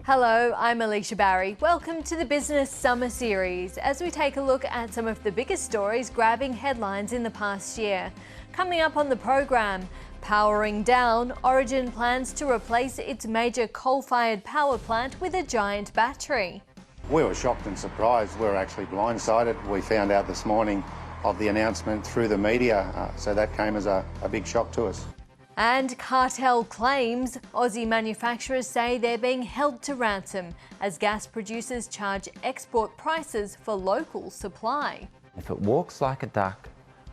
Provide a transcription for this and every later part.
Hello, I'm Alicia Barry. Welcome to the Business Summer Series as we take a look at some of the biggest stories grabbing headlines in the past year. Coming up on the program, powering down, Origin plans to replace its major coal-fired power plant with a giant battery. We were shocked and surprised. We were actually blindsided. We found out this morning of the announcement through the media, so that came as a big shock to us. And cartel claims. Aussie manufacturers say they're being held to ransom as gas producers charge export prices for local supply. If it walks like a duck,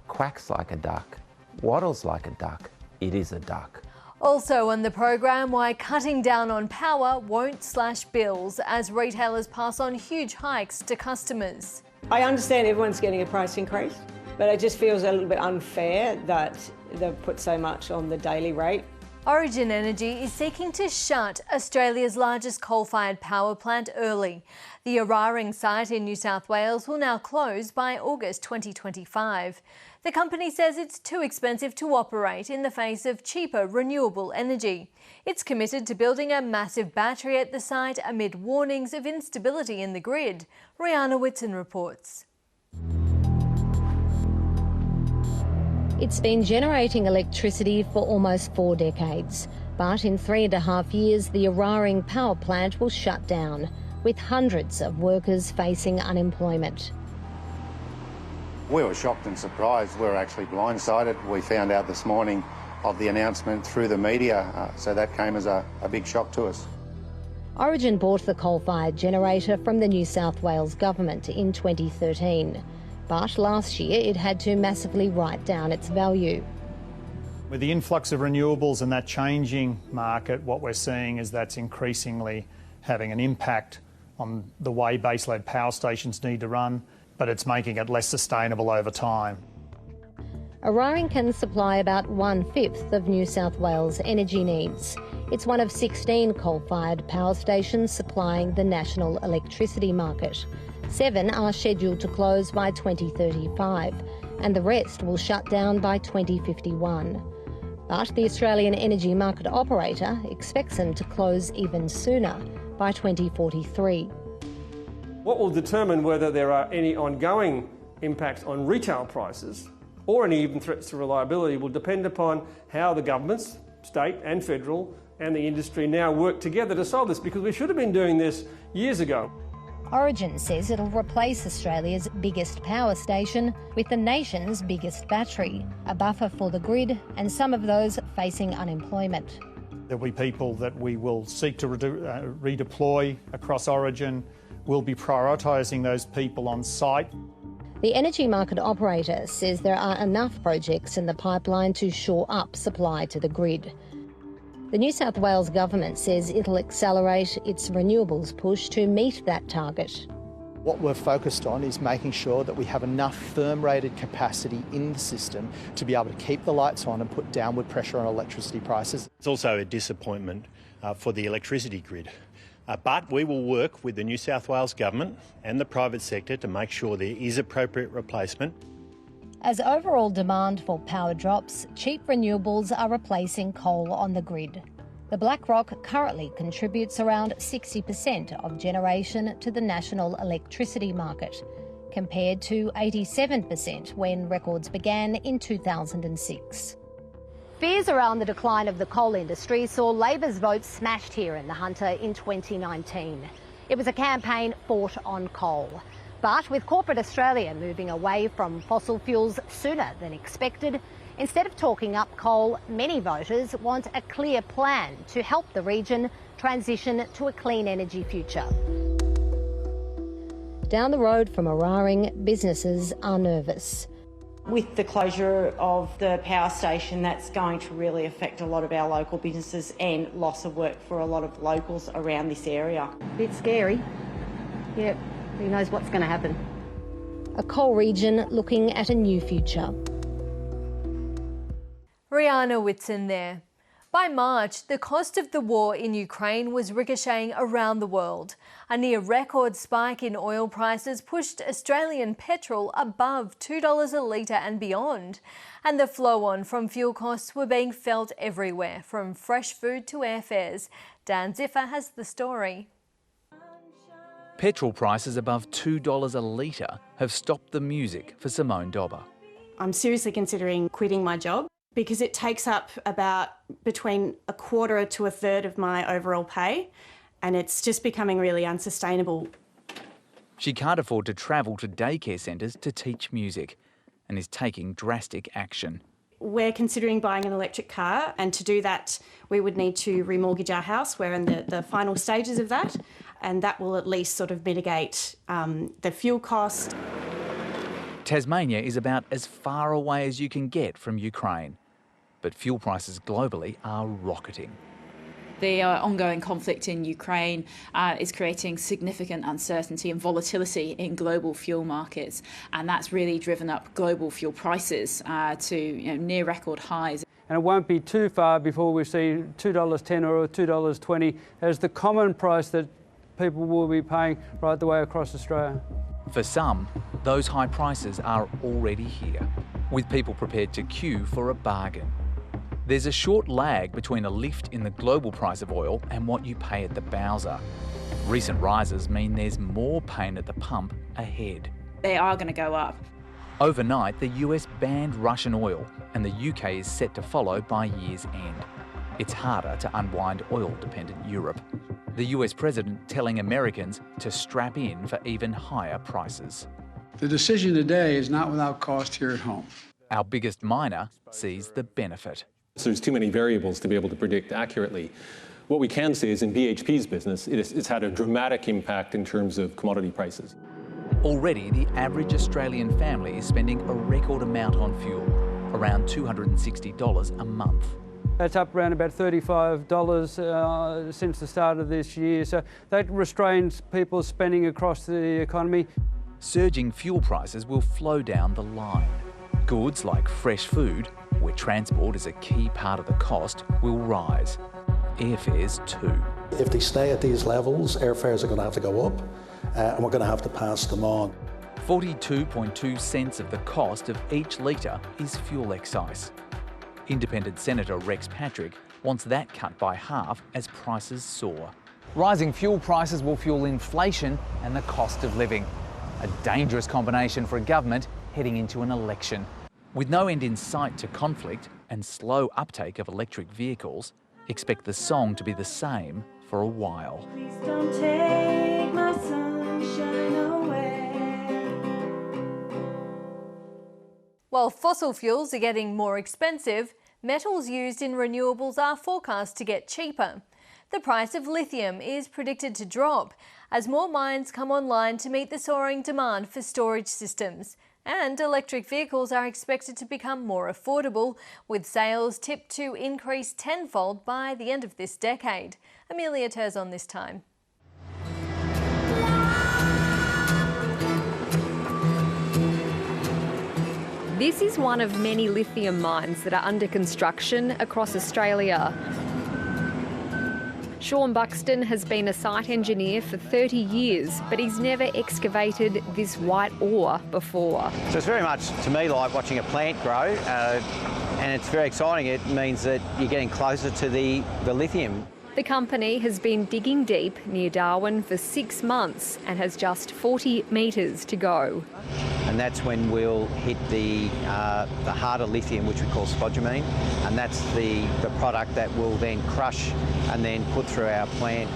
quacks like a duck, waddles like a duck, it is a duck. Also on the program, why cutting down on power won't slash bills as retailers pass on huge hikes to customers. I understand everyone's getting a price increase, but it just feels a little bit unfair that they've put so much on the daily rate. Origin Energy is seeking to shut Australia's largest coal-fired power plant early. The Eraring site in New South Wales will now close by August 2025. The company says it's too expensive to operate in the face of cheaper renewable energy. It's committed to building a massive battery at the site amid warnings of instability in the grid. Rihanna Whitson reports. It's been generating electricity for almost 4 decades, but in 3.5 years the Eraring power plant will shut down, with hundreds of workers facing unemployment. We were shocked and surprised. We were actually blindsided. We found out this morning of the announcement through the media, so that came as a big shock to us. Origin bought the coal-fired generator from the New South Wales government in 2013. But last year it had to massively write down its value. With the influx of renewables and that changing market, what we're seeing is that's increasingly having an impact on the way baseload power stations need to run, but it's making it less sustainable over time. Eraring can supply about 1/5 of New South Wales' energy needs. It's one of 16 coal-fired power stations supplying the national electricity market. 7 are scheduled to close by 2035, and the rest will shut down by 2051. But the Australian Energy Market Operator expects them to close even sooner, by 2043. What will determine whether there are any ongoing impacts on retail prices or any even threats to reliability will depend upon how the governments, state and federal, and the industry now work together to solve this, because we should have been doing this years ago. Origin says it'll replace Australia's biggest power station with the nation's biggest battery, a buffer for the grid and some of those facing unemployment. There'll be people that we will seek to redeploy across Origin. We'll be prioritising those people on site. The Energy Market Operator says there are enough projects in the pipeline to shore up supply to the grid. The New South Wales government says it'll accelerate its renewables push to meet that target. What we're focused on is making sure that we have enough firm-rated capacity in the system to be able to keep the lights on and put downward pressure on electricity prices. It's also a disappointment for the electricity grid. But we will work with the New South Wales government and the private sector to make sure there is appropriate replacement. As overall demand for power drops, cheap renewables are replacing coal on the grid. The Black Rock currently contributes around 60% of generation to the national electricity market, compared to 87% when records began in 2006. Fears around the decline of the coal industry saw Labor's vote smashed here in the Hunter in 2019. It was a campaign fought on coal. But with corporate Australia moving away from fossil fuels sooner than expected, instead of talking up coal, many voters want a clear plan to help the region transition to a clean energy future. Down the road from Eraring, businesses are nervous. With the closure of the power station, that's going to really affect a lot of our local businesses and loss of work for a lot of locals around this area. A bit scary. Yep. Who knows what's going to happen? A coal region looking at a new future. Rihanna Whitson there. By March, the cost of the war in Ukraine was ricocheting around the world. A near-record spike in oil prices pushed Australian petrol above $2 a litre and beyond. And the flow-on from fuel costs were being felt everywhere, from fresh food to airfares. Dan Ziffer has the story. Petrol prices above $2 a litre have stopped the music for Simone Dobber. I'm seriously considering quitting my job because it takes up about between a quarter to a third of my overall pay, and it's just becoming really unsustainable. She can't afford to travel to daycare centres to teach music and is taking drastic action. We're considering buying an electric car, and to do that we would need to remortgage our house. We're in the final stages of that, and that will at least sort of mitigate the fuel cost. Tasmania is about as far away as you can get from Ukraine, but fuel prices globally are rocketing. The ongoing conflict in Ukraine is creating significant uncertainty and volatility in global fuel markets, and that's really driven up global fuel prices to near record highs. And it won't be too far before we see $2.10 or $2.20 as the common price that people will be paying right the way across Australia. For some, those high prices are already here, with people prepared to queue for a bargain. There's a short lag between a lift in the global price of oil and what you pay at the bowser. Recent rises mean there's more pain at the pump ahead. They are going to go up. Overnight, the US banned Russian oil, and the UK is set to follow by year's end. It's harder to unwind oil-dependent Europe. The US president telling Americans to strap in for even higher prices. The decision today is not without cost here at home. Our biggest miner sees the benefit. So there's too many variables to be able to predict accurately. What we can say is in BHP's business, it's had a dramatic impact in terms of commodity prices. Already, the average Australian family is spending a record amount on fuel, around $260 a month. That's up around about $35 since the start of this year, so that restrains people's spending across the economy. Surging fuel prices will flow down the line. Goods like fresh food, where transport is a key part of the cost, will rise. Airfares too. If they stay at these levels, airfares are going to have to go up, and we're going to have to pass them on. 42.2 cents of the cost of each litre is fuel excise. Independent Senator Rex Patrick wants that cut by half as prices soar. Rising fuel prices will fuel inflation and the cost of living. A dangerous combination for a government heading into an election. With no end in sight to conflict and slow uptake of electric vehicles, expect the song to be the same for a while. Please don't take my sunshine away. While fossil fuels are getting more expensive, metals used in renewables are forecast to get cheaper. The price of lithium is predicted to drop as more mines come online to meet the soaring demand for storage systems. And electric vehicles are expected to become more affordable, with sales tipped to increase tenfold by the end of this decade. Amelia Terzon this time. This is one of many lithium mines that are under construction across Australia. Sean Buxton has been a site engineer for 30 years, but he's never excavated this white ore before. So it's very much, to me, like watching a plant grow, and it's very exciting. It means that you're getting closer to the lithium. The company has been digging deep near Darwin for 6 months and has just 40 metres to go. And that's when we'll hit the harder lithium, which we call spodumene, and that's the product that we'll then crush and then put through our plant.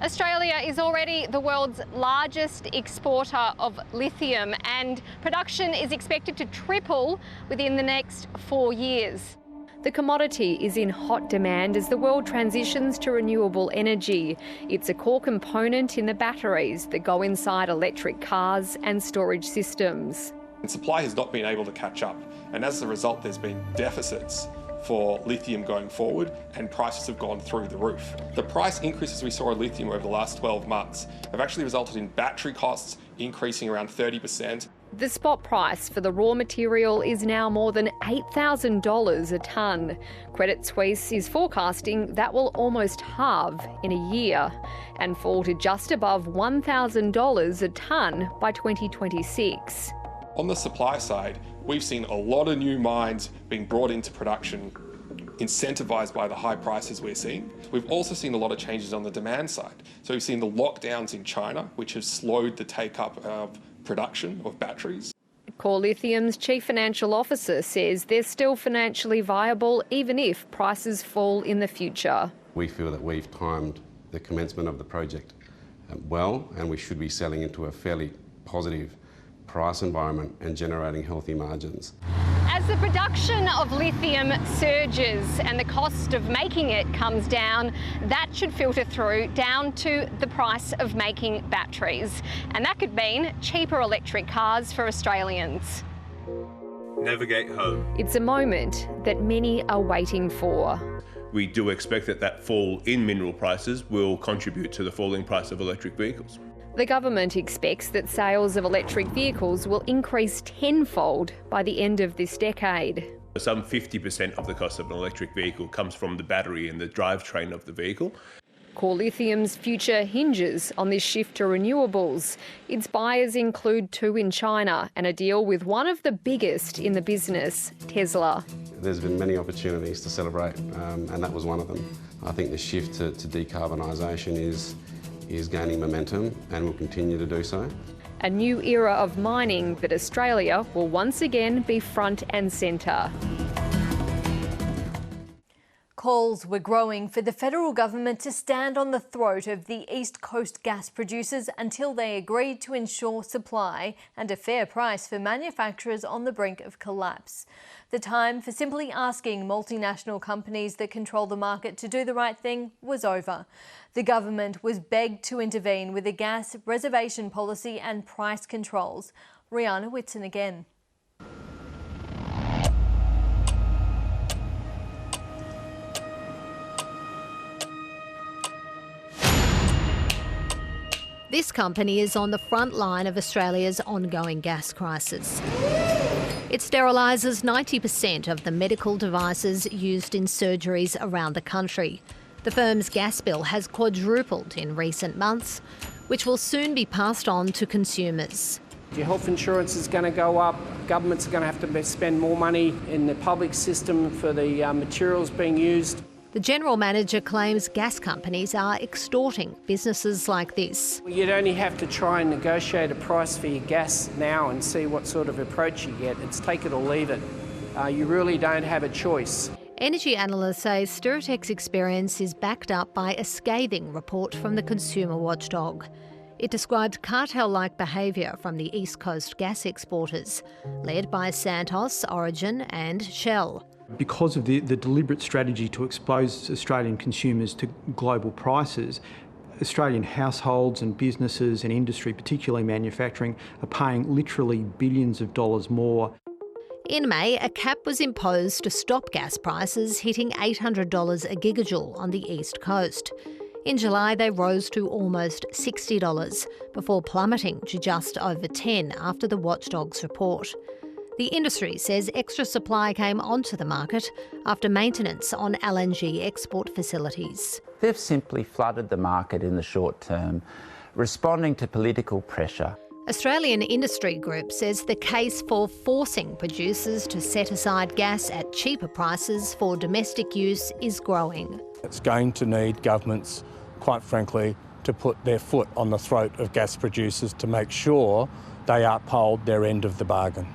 Australia is already the world's largest exporter of lithium, and production is expected to triple within the next 4 years. The commodity is in hot demand as the world transitions to renewable energy. It's a core component in the batteries that go inside electric cars and storage systems. Supply has not been able to catch up, and as a result there's been deficits for lithium going forward, and prices have gone through the roof. The price increases we saw in lithium over the last 12 months have actually resulted in battery costs increasing around 30%. The spot price for the raw material is now more than $8,000 a tonne. Credit Suisse is forecasting that will almost halve in a year and fall to just above $1,000 a tonne by 2026. On the supply side, we've seen a lot of new mines being brought into production incentivised by the high prices we're seeing. We've also seen a lot of changes on the demand side. So we've seen the lockdowns in China, which have slowed the take-up of production of batteries. Core Lithium's Chief Financial Officer says they're still financially viable even if prices fall in the future. We feel that we've timed the commencement of the project well, and we should be selling into a fairly positive price environment and generating healthy margins. As the production of lithium surges and the cost of making it comes down, that should filter through down to the price of making batteries. And that could mean cheaper electric cars for Australians. Navigate home. It's a moment that many are waiting for. We do expect that fall in mineral prices will contribute to the falling price of electric vehicles. The government expects that sales of electric vehicles will increase tenfold by the end of this decade. Some 50% of the cost of an electric vehicle comes from the battery and the drivetrain of the vehicle. Core Lithium's future hinges on this shift to renewables. Its buyers include two in China and a deal with one of the biggest in the business, Tesla. There's been many opportunities to celebrate, and that was one of them. I think the shift to decarbonisation is gaining momentum and will continue to do so. A new era of mining that Australia will once again be front and centre. Calls were growing for the federal government to stand on the throat of the East Coast gas producers until they agreed to ensure supply and a fair price for manufacturers on the brink of collapse. The time for simply asking multinational companies that control the market to do the right thing was over. The government was begged to intervene with a gas reservation policy and price controls. Rihanna Whitson again. This company is on the front line of Australia's ongoing gas crisis. It sterilises 90% of the medical devices used in surgeries around the country. The firm's gas bill has quadrupled in recent months, which will soon be passed on to consumers. Your health insurance is going to go up, governments are going to have to spend more money in the public system for the materials being used. The General Manager claims gas companies are extorting businesses like this. You'd only have to try and negotiate a price for your gas now and see what sort of approach you get. It's take it or leave it. You really don't have a choice. Energy analysts say Sturtec's experience is backed up by a scathing report from the consumer watchdog. It described cartel-like behaviour from the East Coast gas exporters, led by Santos, Origin and Shell. Because of the deliberate strategy to expose Australian consumers to global prices, Australian households and businesses and industry, particularly manufacturing, are paying literally billions of dollars more. In May, a cap was imposed to stop gas prices hitting $800 a gigajoule on the East Coast. In July, they rose to almost $60 before plummeting to just over $10 after the watchdog's report. The industry says extra supply came onto the market after maintenance on LNG export facilities. They've simply flooded the market in the short term, responding to political pressure. Australian Industry Group says the case for forcing producers to set aside gas at cheaper prices for domestic use is growing. It's going to need governments, quite frankly, to put their foot on the throat of gas producers to make sure they uphold their end of the bargain.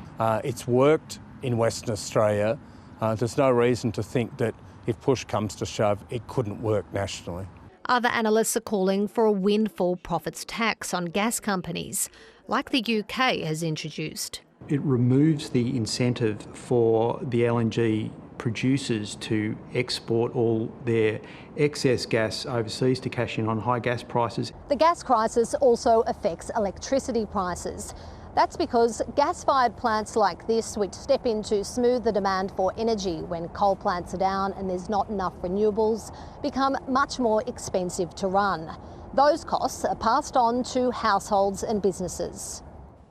It's worked in Western Australia. There's no reason to think that if push comes to shove, it couldn't work nationally. Other analysts are calling for a windfall profits tax on gas companies, like the UK has introduced. It removes the incentive for the LNG producers to export all their excess gas overseas to cash in on high gas prices. The gas crisis also affects electricity prices. That's because gas-fired plants like this, which step in to smooth the demand for energy when coal plants are down and there's not enough renewables, become much more expensive to run. Those costs are passed on to households and businesses.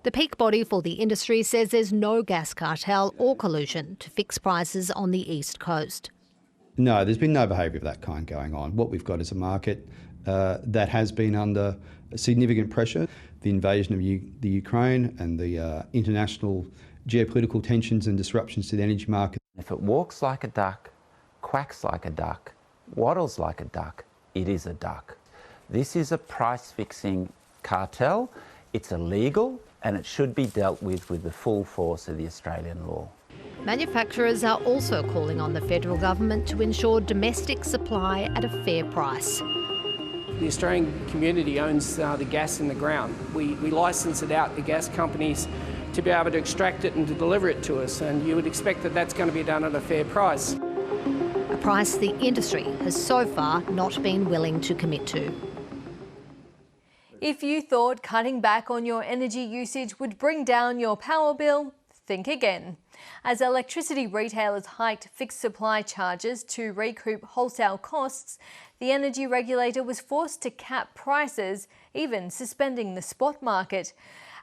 The peak body for the industry says there's no gas cartel or collusion to fix prices on the East Coast. No, there's been no behaviour of that kind going on. What we've got is a market that has been under significant pressure. The invasion of the Ukraine and the international geopolitical tensions and disruptions to the energy market. If it walks like a duck, quacks like a duck, waddles like a duck, it is a duck. This is a price-fixing cartel. It's illegal and it should be dealt with the full force of the Australian law. Manufacturers are also calling on the federal government to ensure domestic supply at a fair price. The Australian community owns the gas in the ground. We licence it out to gas companies to be able to extract it and to deliver it to us, and you would expect that that's going to be done at a fair price. A price the industry has so far not been willing to commit to. If you thought cutting back on your energy usage would bring down your power bill, think again. As electricity retailers hiked fixed supply charges to recoup wholesale costs, the energy regulator was forced to cap prices, even suspending the spot market,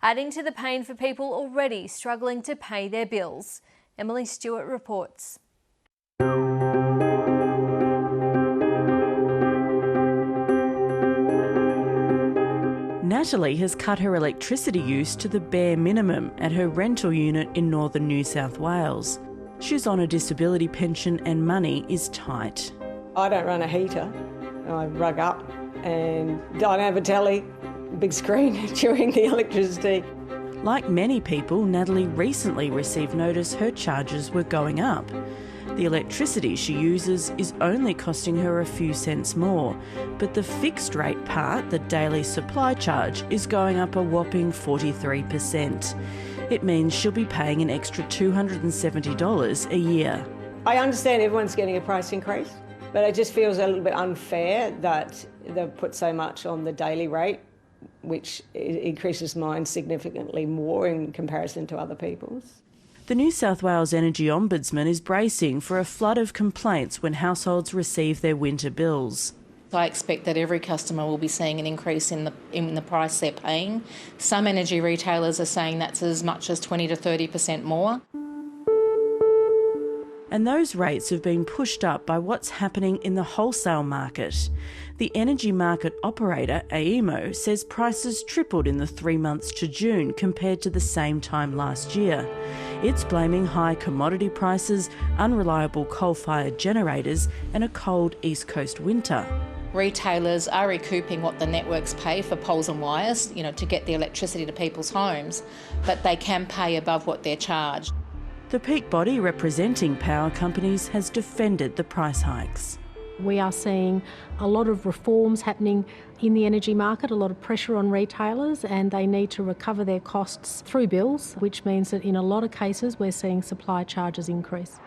adding to the pain for people already struggling to pay their bills. Emily Stewart reports. Natalie has cut her electricity use to the bare minimum at her rental unit in northern New South Wales. She's on a disability pension and money is tight. I don't run a heater. I rug up and don't have a telly, big screen during the electricity. Like many people, Natalie recently received notice her charges were going up. The electricity she uses is only costing her a few cents more, but the fixed rate part, the daily supply charge, is going up a whopping 43%. It means she'll be paying an extra $270 a year. I understand everyone's getting a price increase, but it just feels a little bit unfair that they've put so much on the daily rate, which increases mine significantly more in comparison to other people's. The New South Wales Energy Ombudsman is bracing for a flood of complaints when households receive their winter bills. I expect that every customer will be seeing an increase in the price they're paying. Some energy retailers are saying that's as much as 20 to 30% more. And those rates have been pushed up by what's happening in the wholesale market. The energy market operator, AEMO, says prices tripled in the 3 months to June compared to the same time last year. It's blaming high commodity prices, unreliable coal-fired generators and a cold East Coast winter. Retailers are recouping what the networks pay for poles and wires, to get the electricity to people's homes, but they can pay above what they're charged. The peak body representing power companies has defended the price hikes. We are seeing a lot of reforms happening in the energy market, a lot of pressure on retailers, and they need to recover their costs through bills, which means that in a lot of cases we're seeing supply charges increase.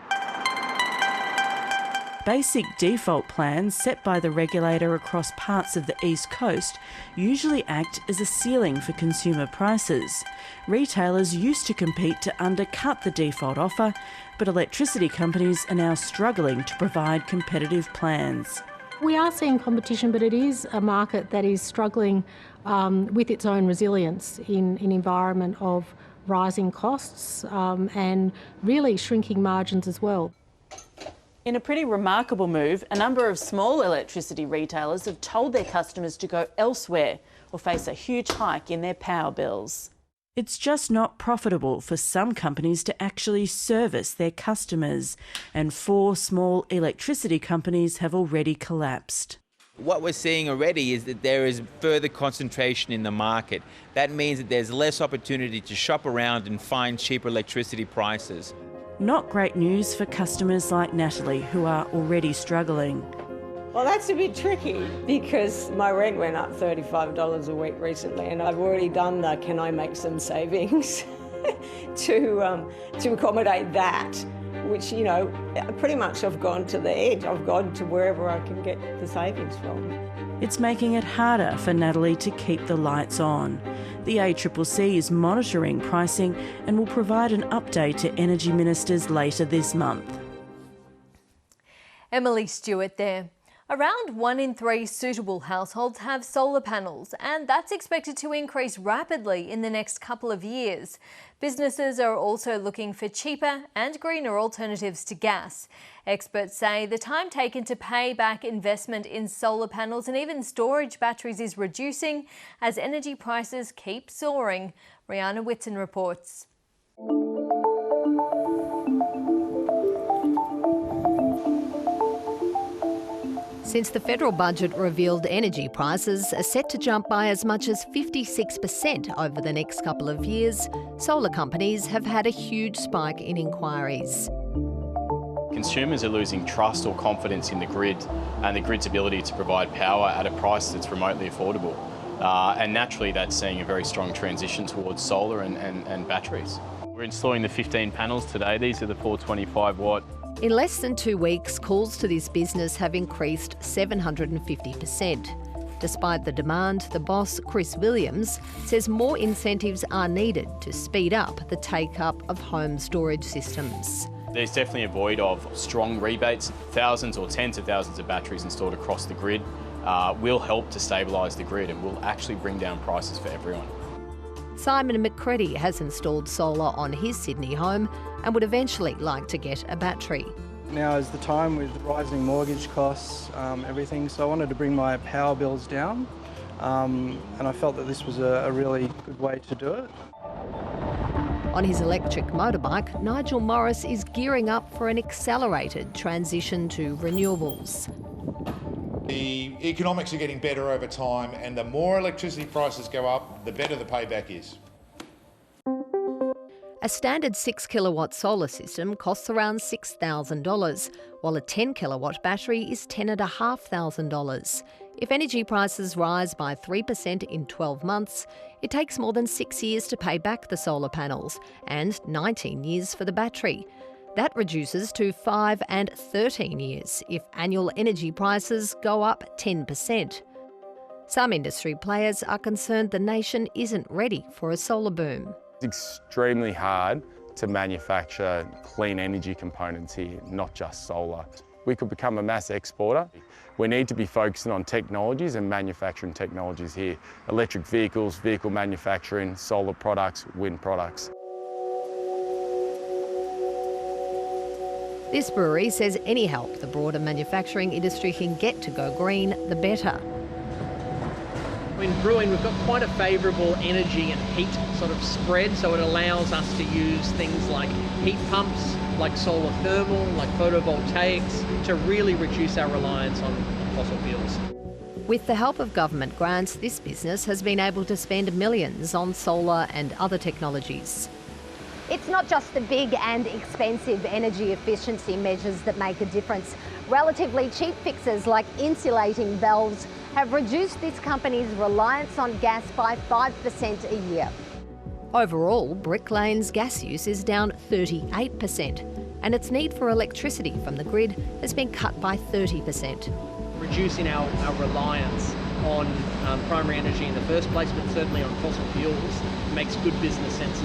Basic default plans set by the regulator across parts of the East Coast usually act as a ceiling for consumer prices. Retailers used to compete to undercut the default offer, but electricity companies are now struggling to provide competitive plans. We are seeing competition, but it is a market that is struggling with its own resilience in an environment of rising costs and really shrinking margins as well. In a pretty remarkable move, a number of small electricity retailers have told their customers to go elsewhere or face a huge hike in their power bills. It's just not profitable for some companies to actually service their customers, and 4 small electricity companies have already collapsed. What we're seeing already is that there is further concentration in the market. That means that there's less opportunity to shop around and find cheaper electricity prices. Not great news for customers like Natalie, who are already struggling. Well, that's a bit tricky because my rent went up $35 a week recently, and I've already done the can I make some savings to accommodate that, which, pretty much I've gone to the edge. I've gone to wherever I can get the savings from. It's making it harder for Natalie to keep the lights on. The ACCC is monitoring pricing and will provide an update to energy ministers later this month. Emily Stewart there. Around 1 in 3 suitable households have solar panels, and that's expected to increase rapidly in the next couple of years. Businesses are also looking for cheaper and greener alternatives to gas. Experts say the time taken to pay back investment in solar panels and even storage batteries is reducing as energy prices keep soaring. Rihanna Whitson reports. Since the federal budget revealed energy prices are set to jump by as much as 56% over the next couple of years, solar companies have had a huge spike in inquiries. Consumers are losing trust or confidence in the grid and the grid's ability to provide power at a price that's remotely affordable. And naturally that's seeing a very strong transition towards solar and batteries. We're installing the 15 panels today. These are the 425 watt. In less than 2 weeks, calls to this business have increased 750%. Despite the demand, the boss, Chris Williams, says more incentives are needed to speed up the take-up of home storage systems. There's definitely a void of strong rebates. Thousands or tens of thousands of batteries installed across the grid will help to stabilise the grid and will actually bring down prices for everyone. Simon McCready has installed solar on his Sydney home and would eventually like to get a battery. Now is the time with rising mortgage costs, everything, so I wanted to bring my power bills down and I felt that this was a really good way to do it. On his electric motorbike, Nigel Morris is gearing up for an accelerated transition to renewables. The economics are getting better over time, and the more electricity prices go up, the better the payback is. A standard 6 kilowatt solar system costs around $6,000, while a 10 kilowatt battery is $10,500. If energy prices rise by 3% in 12 months, it takes more than 6 years to pay back the solar panels and 19 years for the battery. That reduces to 5 and 13 years if annual energy prices go up 10%. Some industry players are concerned the nation isn't ready for a solar boom. It's extremely hard to manufacture clean energy components here, not just solar. We could become a mass exporter. We need to be focusing on technologies and manufacturing technologies here. Electric vehicles, vehicle manufacturing, solar products, wind products. This brewery says any help the broader manufacturing industry can get to go green, the better. In brewing, we've got quite a favourable energy and heat sort of spread, so it allows us to use things like heat pumps, like solar thermal, like photovoltaics, to really reduce our reliance on fossil fuels. With the help of government grants, this business has been able to spend millions on solar and other technologies. It's not just the big and expensive energy efficiency measures that make a difference. Relatively cheap fixes like insulating valves have reduced this company's reliance on gas by 5% a year. Overall, Brick Lane's gas use is down 38%, and its need for electricity from the grid has been cut by 30%. Reducing our reliance on primary energy in the first place, but certainly on fossil fuels, makes good business sense.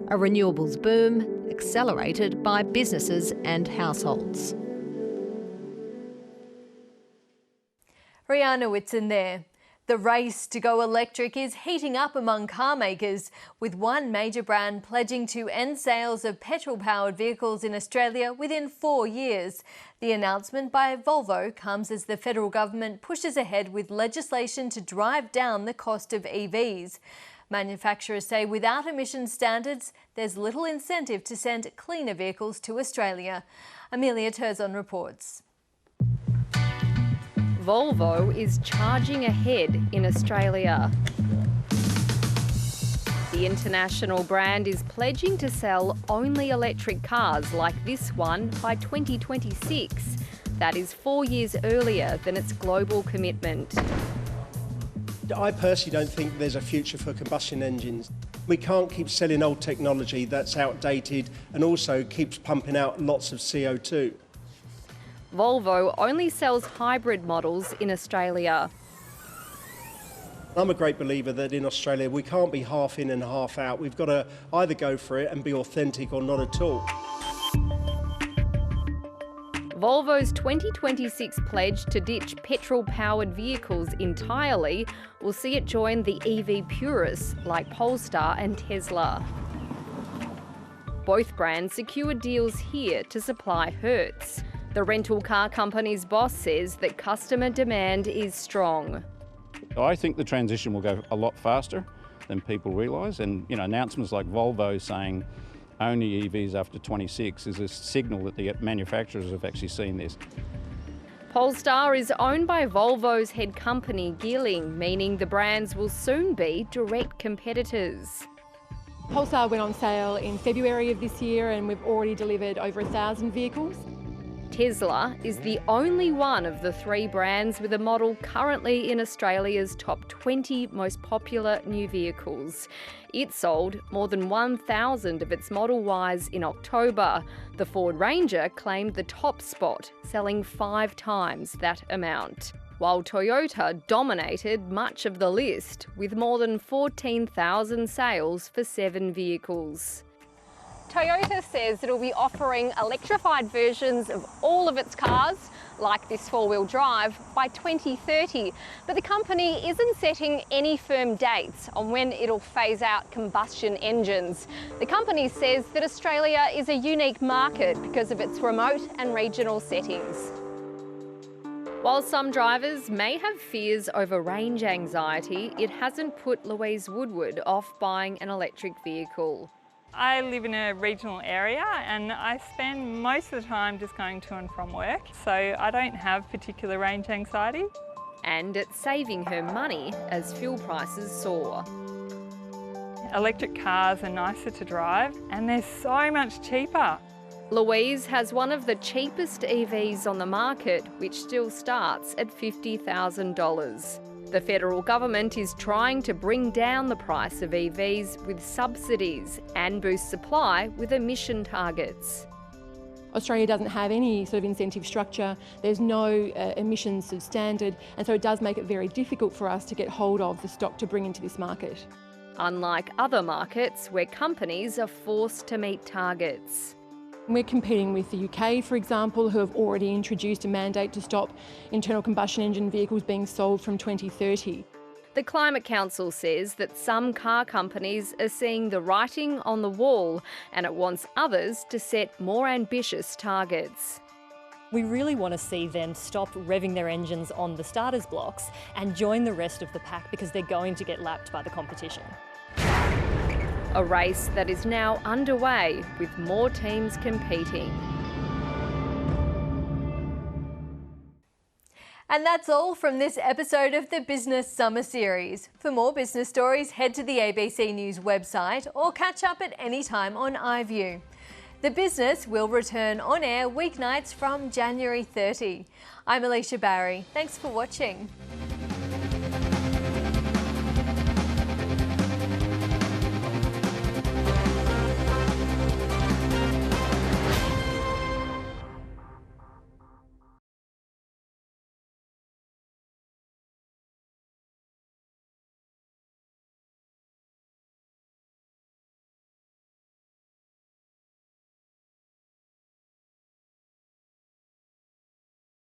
A renewables boom accelerated by businesses and households. Rihanna Whitson there. The race to go electric is heating up among car makers, with one major brand pledging to end sales of petrol-powered vehicles in Australia within 4 years. The announcement by Volvo comes as the federal government pushes ahead with legislation to drive down the cost of EVs. Manufacturers say without emission standards, there's little incentive to send cleaner vehicles to Australia. Amelia Turzon reports. Volvo is charging ahead in Australia. The international brand is pledging to sell only electric cars like this one by 2026. That is 4 years earlier than its global commitment. I personally don't think there's a future for combustion engines. We can't keep selling old technology that's outdated and also keeps pumping out lots of CO2. Volvo only sells hybrid models in Australia. I'm a great believer that in Australia we can't be half in and half out. We've got to either go for it and be authentic or not at all. Volvo's 2026 pledge to ditch petrol-powered vehicles entirely will see it join the EV purists like Polestar and Tesla. Both brands secured deals here to supply Hertz. The rental car company's boss says that customer demand is strong. I think the transition will go a lot faster than people realise, and announcements like Volvo saying only EVs after 26 is a signal that the manufacturers have actually seen this. Polestar is owned by Volvo's head company, Geely, meaning the brands will soon be direct competitors. Polestar went on sale in February of this year and we've already delivered over 1,000 vehicles. Tesla is the only one of the three brands with a model currently in Australia's top 20 most popular new vehicles. It sold more than 1,000 of its Model Ys in October. The Ford Ranger claimed the top spot, selling 5 times that amount, while Toyota dominated much of the list with more than 14,000 sales for 7 vehicles. Toyota says it'll be offering electrified versions of all of its cars, like this four-wheel drive, by 2030. But the company isn't setting any firm dates on when it'll phase out combustion engines. The company says that Australia is a unique market because of its remote and regional settings. While some drivers may have fears over range anxiety, it hasn't put Louise Woodward off buying an electric vehicle. I live in a regional area and I spend most of the time just going to and from work, so I don't have particular range anxiety. And it's saving her money as fuel prices soar. Electric cars are nicer to drive and they're so much cheaper. Louise has one of the cheapest EVs on the market, which still starts at $50,000. The federal government is trying to bring down the price of EVs with subsidies and boost supply with emission targets. Australia doesn't have any sort of incentive structure, there's no emissions standard, and so it does make it very difficult for us to get hold of the stock to bring into this market. Unlike other markets where companies are forced to meet targets. We're competing with the UK, for example, who have already introduced a mandate to stop internal combustion engine vehicles being sold from 2030. The Climate Council says that some car companies are seeing the writing on the wall and it wants others to set more ambitious targets. We really want to see them stop revving their engines on the starters blocks and join the rest of the pack because they're going to get lapped by the competition. A race that is now underway with more teams competing. And that's all from this episode of the Business Summer Series. For more business stories, head to the ABC News website or catch up at any time on iView. The Business will return on air weeknights from January 30. I'm Alicia Barry. Thanks for watching.